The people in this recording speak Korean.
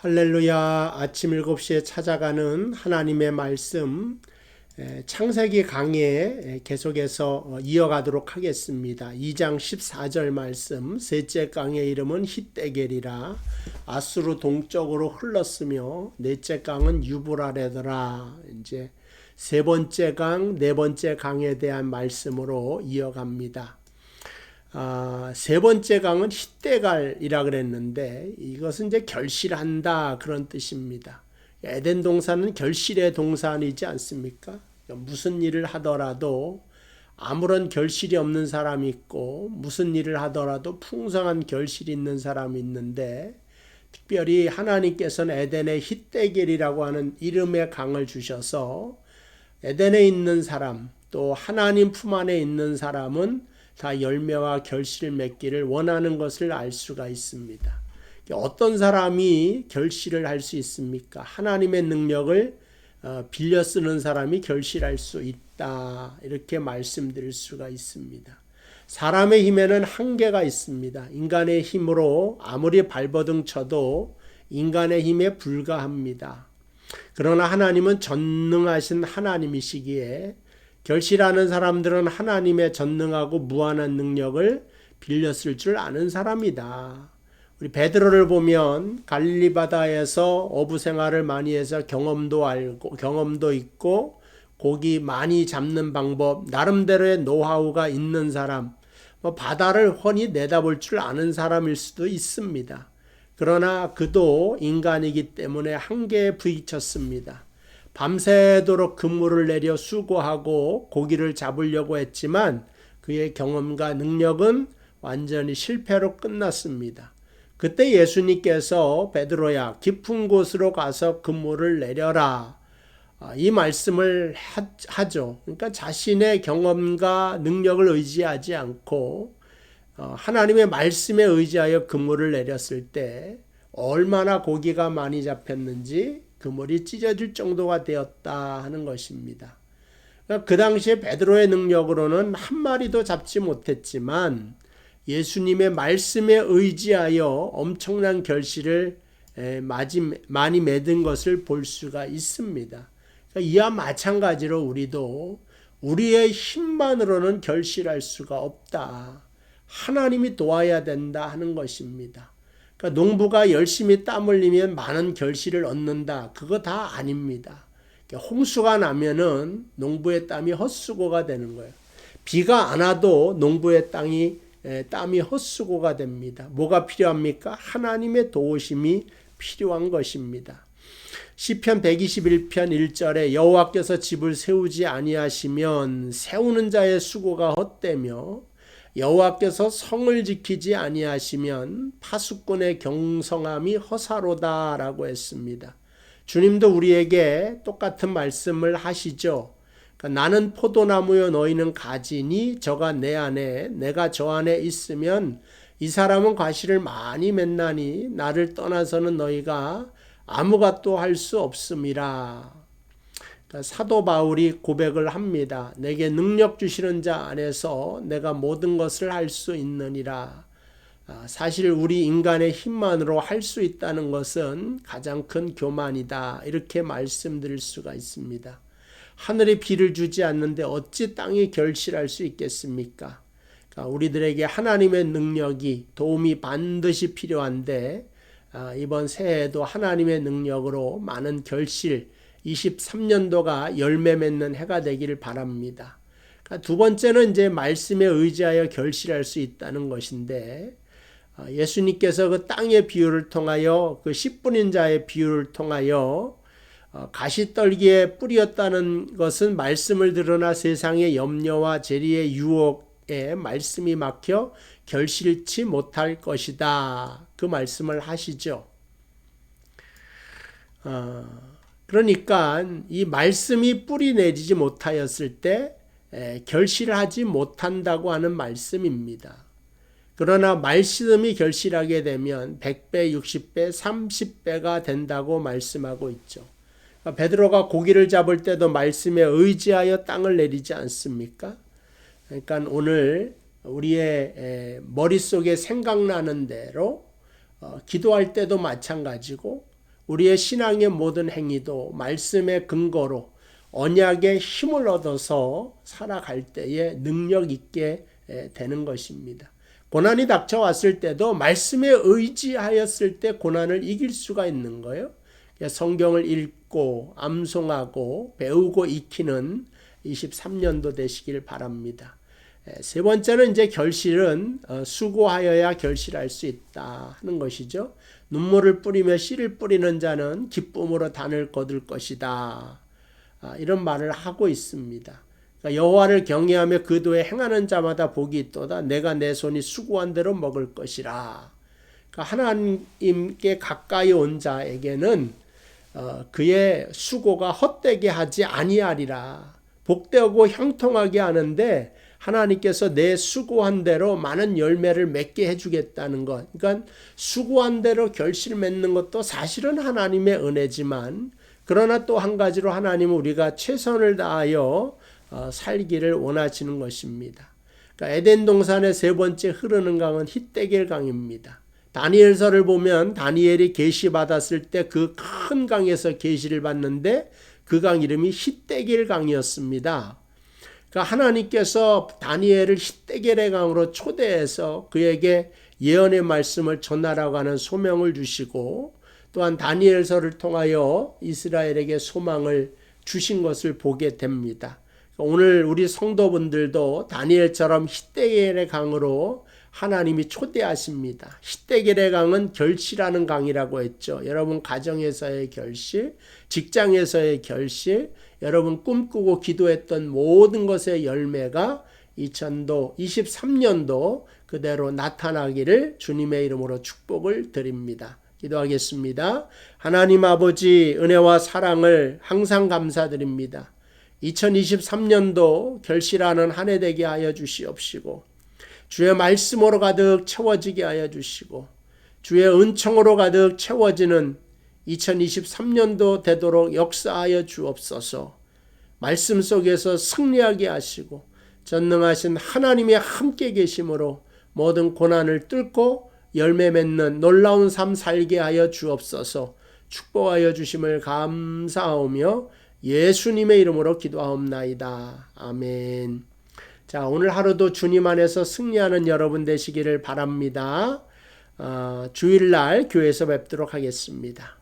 할렐루야. 아침 7시에 찾아가는 하나님의 말씀 창세기 강해 계속해서 이어가도록 하겠습니다. 2장 14절 말씀, 셋째 강의 이름은 힛데겔이라. 아수르 동쪽으로 흘렀으며 넷째 강은 유브라데더라. 이제 세 번째 강, 네 번째 강에 대한 말씀으로 이어갑니다. 세 번째 강은 힛데갈이라 그랬는데 이것은 이제 결실한다 그런 뜻입니다. 에덴 동산은 결실의 동산이지 않습니까? 무슨 일을 하더라도 아무런 결실이 없는 사람이 있고 무슨 일을 하더라도 풍성한 결실이 있는 사람이 있는데 특별히 하나님께서는 에덴에 힛데겔이라고 하는 이름의 강을 주셔서 에덴에 있는 사람 또 하나님 품 안에 있는 사람은 다 열매와 결실을 맺기를 원하는 것을 알 수가 있습니다. 어떤 사람이 결실을 할 수 있습니까? 하나님의 능력을 빌려 쓰는 사람이 결실할 수 있다. 이렇게 말씀드릴 수가 있습니다. 사람의 힘에는 한계가 있습니다. 인간의 힘으로 아무리 발버둥 쳐도 인간의 힘에 불과합니다. 그러나 하나님은 전능하신 하나님이시기에 결실하는 사람들은 하나님의 전능하고 무한한 능력을 빌려 쓸 줄 아는 사람이다. 우리 베드로를 보면 갈릴리 바다에서 어부 생활을 많이 해서 경험도 있고 고기 많이 잡는 방법, 나름대로의 노하우가 있는 사람, 바다를 훤히 내다볼 줄 아는 사람일 수도 있습니다. 그러나 그도 인간이기 때문에 한계에 부딪혔습니다. 밤새도록 그물을 내려 수고하고 고기를 잡으려고 했지만 그의 경험과 능력은 완전히 실패로 끝났습니다. 그때 예수님께서 베드로야 깊은 곳으로 가서 그물을 내려라. 이 말씀을 하죠. 그러니까 자신의 경험과 능력을 의지하지 않고 하나님의 말씀에 의지하여 그물을 내렸을 때 얼마나 고기가 많이 잡혔는지 그물이 찢어질 정도가 되었다 하는 것입니다. 그 당시에 베드로의 능력으로는 한 마리도 잡지 못했지만 예수님의 말씀에 의지하여 엄청난 결실을 많이 맺은 것을 볼 수가 있습니다. 이와 마찬가지로 우리도 우리의 힘만으로는 결실할 수가 없다. 하나님이 도와야 된다 하는 것입니다. 그러니까 농부가 열심히 땀 흘리면 많은 결실을 얻는다. 그거 다 아닙니다. 홍수가 나면은 농부의 땀이 헛수고가 되는 거예요. 비가 안 와도 농부의 땀이 헛수고가 됩니다. 뭐가 필요합니까? 하나님의 도우심이 필요한 것입니다. 시편 121편 1절에 여호와께서 집을 세우지 아니하시면 세우는 자의 수고가 헛되며 여호와께서 성을 지키지 아니하시면 파수꾼의 경성함이 허사로다라고 했습니다. 주님도 우리에게 똑같은 말씀을 하시죠. 그러니까 나는 포도나무요 너희는 가지니 저가 내 안에 내가 저 안에 있으면 이 사람은 과실을 많이 맺나니 나를 떠나서는 너희가 아무것도 할 수 없음이라. 사도 바울이 고백을 합니다. 내게 능력 주시는 자 안에서 내가 모든 것을 할 수 있느니라. 사실 우리 인간의 힘만으로 할 수 있다는 것은 가장 큰 교만이다. 이렇게 말씀드릴 수가 있습니다. 하늘이 비를 주지 않는데 어찌 땅이 결실할 수 있겠습니까? 우리들에게 하나님의 능력이 도움이 반드시 필요한데 이번 새해에도 하나님의 능력으로 많은 결실 23년도가 열매 맺는 해가 되기를 바랍니다. 두 번째는 이제 말씀에 의지하여 결실할 수 있다는 것인데 예수님께서 그 땅의 비유를 통하여 그 씨 뿌린 자의 비유를 통하여 가시떨기에 뿌렸다는 것은 말씀을 들으나 세상의 염려와 재리의 유혹에 말씀이 막혀 결실치 못할 것이다. 그 말씀을 하시죠. 그러니까 이 말씀이 뿌리 내리지 못하였을 때 결실하지 못한다고 하는 말씀입니다. 그러나 말씀이 결실하게 되면 100배, 60배, 30배가 된다고 말씀하고 있죠. 베드로가 고기를 잡을 때도 말씀에 의지하여 땅을 내리지 않습니까? 그러니까 오늘 우리의 머릿속에 생각나는 대로 기도할 때도 마찬가지고 우리의 신앙의 모든 행위도 말씀의 근거로 언약의 힘을 얻어서 살아갈 때에 능력 있게 되는 것입니다. 고난이 닥쳐왔을 때도 말씀에 의지하였을 때 고난을 이길 수가 있는 거예요. 성경을 읽고 암송하고 배우고 익히는 23년도 되시길 바랍니다. 세 번째는 이제 결실은 수고하여야 결실할 수 있다 하는 것이죠. 눈물을 뿌리며 씨를 뿌리는 자는 기쁨으로 단을 거둘 것이다. 이런 말을 하고 있습니다. 그러니까 여호와를 경외하며 그 도에 행하는 자마다 복이 있도다. 내가 내 손이 수고한 대로 먹을 것이라. 그러니까 하나님께 가까이 온 자에게는 그의 수고가 헛되게 하지 아니하리라. 복되고 형통하게 하는데 하나님께서 내 수고한 대로 많은 열매를 맺게 해주겠다는 것. 그러니까 수고한 대로 결실 맺는 것도 사실은 하나님의 은혜지만 그러나 또 한 가지로 하나님은 우리가 최선을 다하여 살기를 원하시는 것입니다. 그러니까 에덴 동산의 세 번째 흐르는 강은 힛데겔 강입니다. 다니엘서를 보면 다니엘이 계시받았을 때 그 큰 강에서 계시를 받는데 그 강 이름이 힛데겔 강이었습니다. 그러니까 하나님께서 다니엘을 힛데겔의 강으로 초대해서 그에게 예언의 말씀을 전하라고 하는 소명을 주시고 또한 다니엘서를 통하여 이스라엘에게 소망을 주신 것을 보게 됩니다. 오늘 우리 성도분들도 다니엘처럼 힛데겔의 강으로 하나님이 초대하십니다. 힛데겔의 강은 결실하는 강이라고 했죠. 여러분 가정에서의 결실, 직장에서의 결실, 여러분 꿈꾸고 기도했던 모든 것의 열매가 2023년도 그대로 나타나기를 주님의 이름으로 축복을 드립니다. 기도하겠습니다. 하나님 아버지 은혜와 사랑을 항상 감사드립니다. 2023년도 결실하는 한 해 되게 하여 주시옵시고 주의 말씀으로 가득 채워지게 하여 주시고 주의 은총으로 가득 채워지는 2023년도 되도록 역사하여 주옵소서. 말씀 속에서 승리하게 하시고 전능하신 하나님의 함께 계심으로 모든 고난을 뚫고 열매 맺는 놀라운 삶 살게 하여 주옵소서. 축복하여 주심을 감사하오며 예수님의 이름으로 기도하옵나이다. 아멘. 자, 오늘 하루도 주님 안에서 승리하는 여러분 되시기를 바랍니다. 주일날 교회에서 뵙도록 하겠습니다.